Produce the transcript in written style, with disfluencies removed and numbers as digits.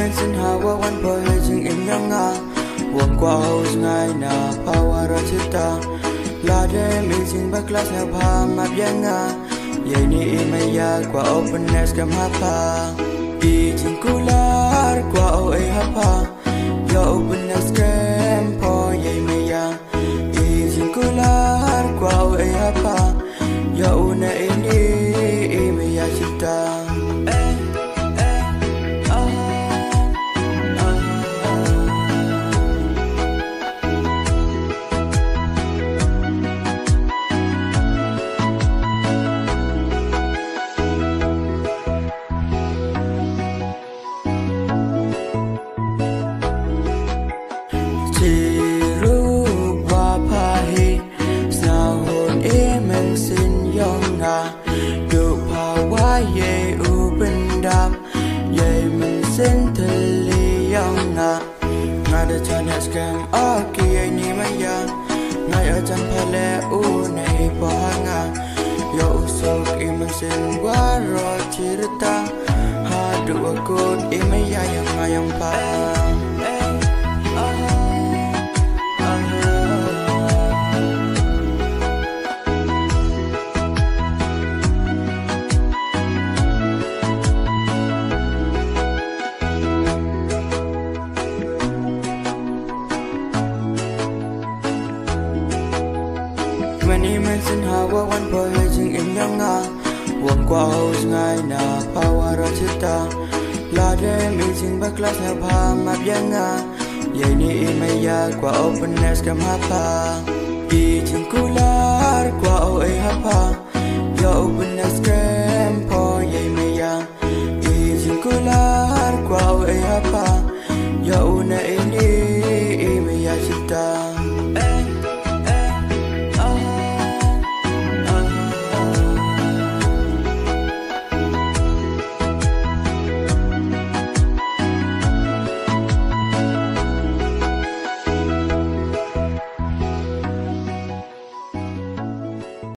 men sin hawa wan po hejing im yanga wong kwa hos ngai na power chita la de amazing ba class na pha ma byanga ye ni imaya kwa openness kam ha pa di jing kular kwa o ai ha pa ya openness kam po ye maya di jing kular kwa o ai ha pa ya una ini imaya chita Ngada chanya scam aki ai ni maya ngai ajan phale u nei pahanga yo usok imasin waro chirta ha du akut imaya yang ngayang pa Many men sin hawa wan po hejing im yanga wong kwa hos ngai na power chita la de amazing ba class na pha ma byanga ye ni imaya kwa openness kam ha pa di jing kular kwa o ai ha pa ya openness